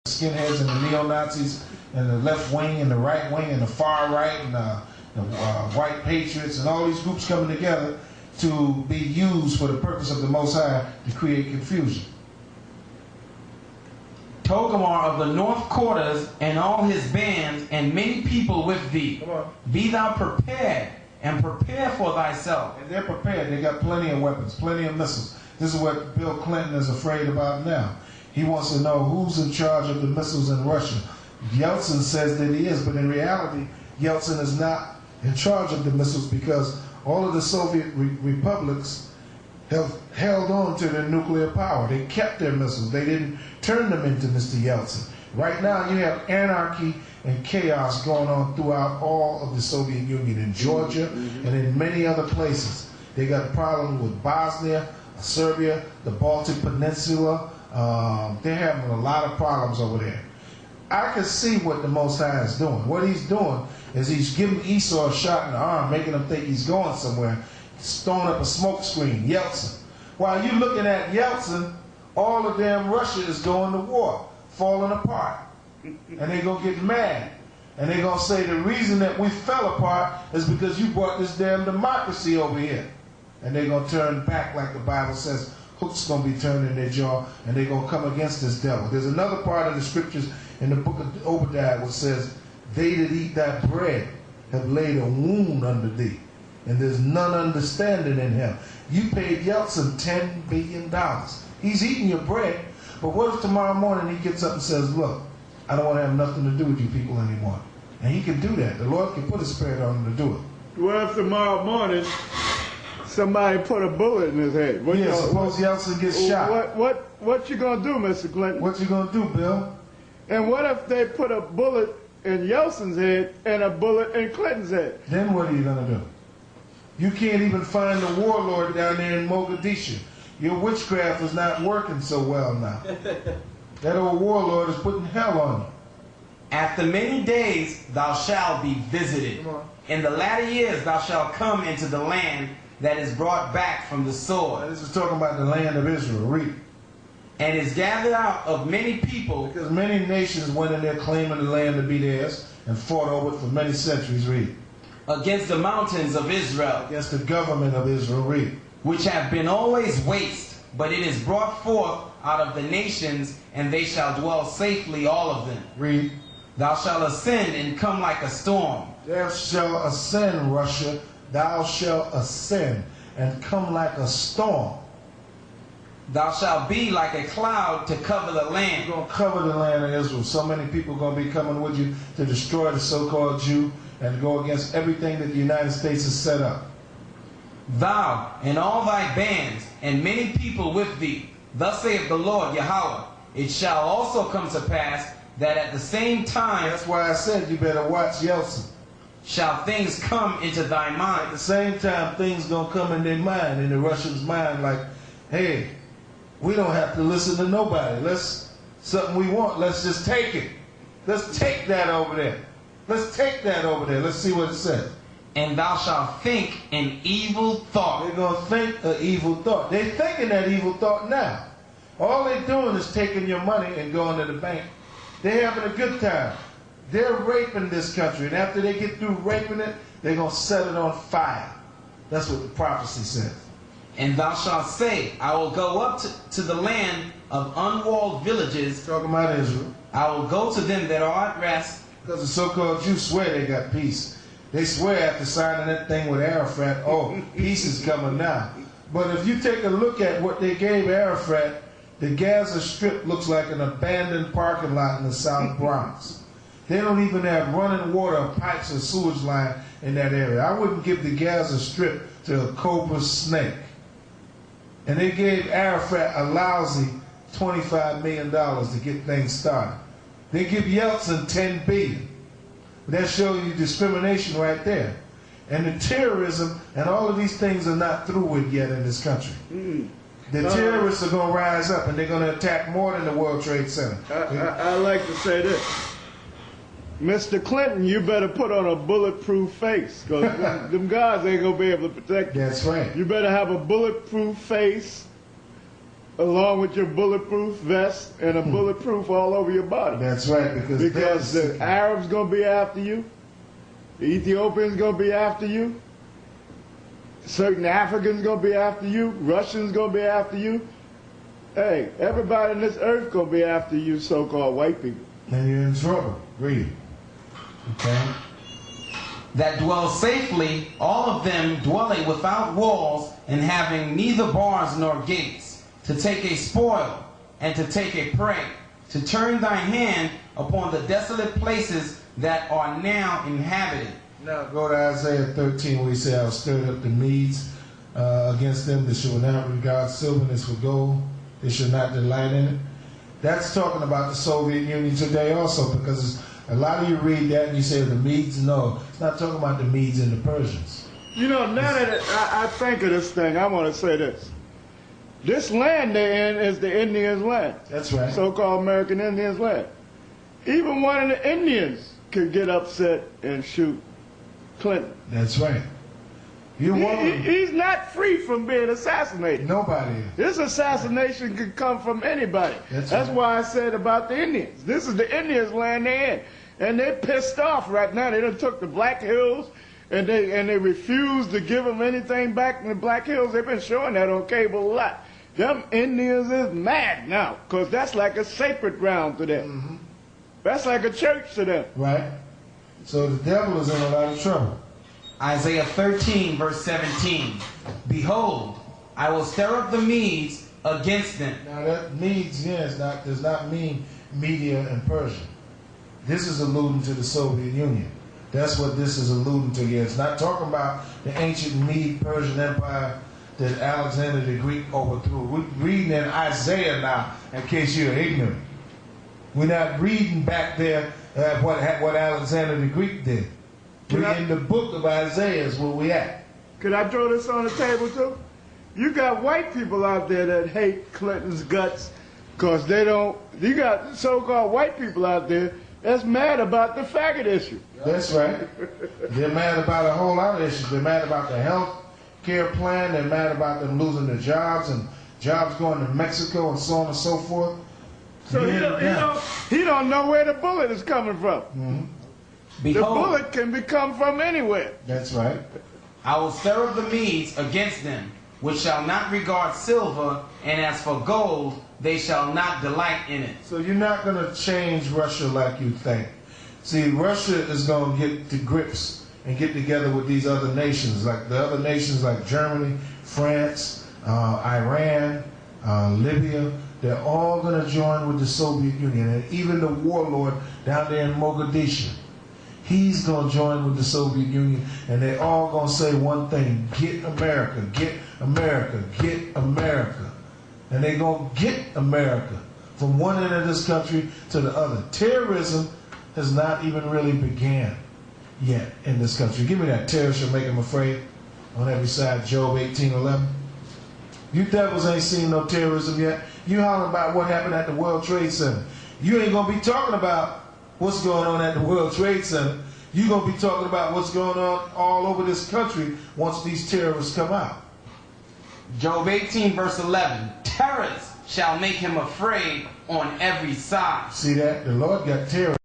skinheads and the neo-Nazis and the left wing and the right wing and the far right and the white patriots and all these groups coming together to be used for the purpose of the Most High to create confusion. Togomar of the north quarters and all his bands and many people with thee. Be thou prepared and prepare for thyself. And they're prepared. They got plenty of weapons, plenty of missiles. This is what Bill Clinton is afraid about now. He wants to know who's in charge of the missiles in Russia. Yeltsin says that he is, but in reality, Yeltsin is not in charge of the missiles because all of the Soviet republics have held on to their nuclear power. They kept their missiles. They didn't turn them into Mr. Yeltsin. Right now, you have anarchy and chaos going on throughout all of the Soviet Union, in Georgia and in many other places. They got a problem with Bosnia, Serbia, the Baltic Peninsula. They're having a lot of problems over there. I can see what the Most High is doing. What he's doing is he's giving Esau a shot in the arm, making him think he's going somewhere, throwing up a smoke screen, Yeltsin. While you're looking at Yeltsin, all of damn Russia is going to war, falling apart. And they're going to get mad. And they're going to say the reason that we fell apart is because you brought this damn democracy over here. And they're going to turn back like the Bible says. Hooks going to be turned in their jaw, and they're going to come against this devil. There's another part of the scriptures in the book of Obadiah which says, they that eat thy bread have laid a wound under thee, and there's none understanding in him. You paid Yeltsin $10 billion. He's eating your bread, but what if tomorrow morning he gets up and says, look, I don't want to have nothing to do with you people anymore. And he can do that. The Lord can put his spirit on him to do it. What if tomorrow morning somebody put a bullet in his head? Suppose Yeltsin gets shot. What you gonna do, Mr. Clinton? What you gonna do, Bill? And what if they put a bullet in Yeltsin's head and a bullet in Clinton's head? Then what are you gonna do? You can't even find the warlord down there in Mogadishu. Your witchcraft is not working so well now. That old warlord is putting hell on you. After many days thou shalt be visited. In the latter years thou shalt come into the land that is brought back from the sword. Now, this is talking about the land of Israel. Read. And is gathered out of many people. Because many nations went in there claiming the land to be theirs and fought over it for many centuries. Read. Against the mountains of Israel. Against the government of Israel. Read. Which have been always waste, but it is brought forth out of the nations, and they shall dwell safely, all of them. Read. Thou shalt ascend and come like a storm. Thou shalt ascend, Russia. Thou shalt ascend and come like a storm. Thou shalt be like a cloud to cover the land. You're going to cover the land of Israel. So many people are going to be coming with you to destroy the so-called Jew and go against everything that the United States has set up. Thou and all thy bands and many people with thee, thus saith the Lord Yahweh, it shall also come to pass that at the same time, that's why I said you better watch Yeltsin. Shall things come into thy mind. At the same time, things gonna come in their mind, in the Russians' mind, like, hey, we don't have to listen to nobody. Something we want, let's just take it. Let's take that over there. Let's take that over there. Let's see what it says. And thou shalt think an evil thought. They're gonna think an evil thought. They're thinking that evil thought now. All they're doing is taking your money and going to the bank. They're having a good time. They're raping this country, and after they get through raping it, they're going to set it on fire. That's what the prophecy says. And thou shalt say, I will go up to the land of unwalled villages. Talking about Israel. I will go to them that are at rest. Because the so-called Jews swear they got peace. They swear after signing that thing with Arafat, oh, peace is coming now. But if you take a look at what they gave Arafat, the Gaza Strip looks like an abandoned parking lot in the South Bronx. They don't even have running water, pipes, or sewage line in that area. I wouldn't give the Gaza Strip to a cobra snake. And they gave Arafat a lousy $25 million to get things started. They give Yeltsin $10 billion. That shows you discrimination right there. And the terrorism and all of these things are not through with yet in this country. The terrorists are going to rise up and they're going to attack more than the World Trade Center. I like to say this. Mr. Clinton, you better put on a bulletproof face, because them guys ain't going to be able to protect you. That's right. You better have a bulletproof face, along with your bulletproof vest and a bulletproof all over your body. That's right, because the Arabs going to be after you. The Ethiopians going to be after you. Certain Africans going to be after you. Russians going to be after you. Hey, everybody on this earth going to be after you so-called white people. And you're in trouble. Read. Okay. That dwell safely, all of them dwelling without walls and having neither bars nor gates, to take a spoil and to take a prey, to turn thy hand upon the desolate places that are now inhabited. Now go to Isaiah 13 where he said, I'll stir up the Medes against them. They shall not regard silverness for gold. They shall not delight in it. That's talking about the Soviet Union today also, because a lot of you read that and you say the Medes. No, it's not talking about the Medes and the Persians. You know, now that I think of this thing, I want to say this. This land they're in is the Indians' land. That's right. So-called American Indians' land. Even one of the Indians could get upset and shoot Clinton. That's right. He's not free from being assassinated. Nobody is. This assassination could come from anybody. That's right. Why I said about the Indians. This is the Indians' land they're in. And they're pissed off right now. They done took the Black Hills and they refused to give them anything back in the Black Hills. They've been showing that on cable a lot. Them Indians is mad now, because that's like a sacred ground to them. Mm-hmm. That's like a church to them. Right. So the devil is in a lot of trouble. Isaiah 13, verse 17. Behold, I will stir up the Medes against them. Now that Medes, does not mean Media and Persia. This is alluding to the Soviet Union. That's what this is alluding to here. It's not talking about the ancient Mede-Persian Empire that Alexander the Greek overthrew. We're reading in Isaiah now, in case you're ignorant. We're not reading back there what Alexander the Greek did. We're in the book of Isaiah is where we at. Could I throw this on the table too? You got white people out there that hate Clinton's guts because they don't. You got so-called white people out there that's mad about the faggot issue. That's right. They're mad about a whole lot of issues. They're mad about the health care plan. They're mad about them losing their jobs and jobs going to Mexico and so on and so forth. So he don't know where the bullet is coming from. Mm-hmm. Behold, the bullet can come from anywhere. That's right. I will stir up the Medes against them, which shall not regard silver, and as for gold, they shall not delight in it. So you're not going to change Russia like you think. See, Russia is going to get to grips and get together with these other nations, like the other nations like Germany, France, Iran, Libya. They're all going to join with the Soviet Union, and even the warlord down there in Mogadishu. He's going to join with the Soviet Union, and they're all going to say one thing: get America, get America, get America. And they're going to get America from one end of this country to the other. Terrorism has not even really began yet in this country. Give me that. Terror shall make them afraid on every side. Job 18:11. You devils ain't seen no terrorism yet. You hollering about what happened at the World Trade Center. You ain't going to be talking about what's going on at the World Trade Center. You're going to be talking about what's going on all over this country once these terrorists come out. Job 18, verse 11. Terrors shall make him afraid on every side. See that? The Lord got terror.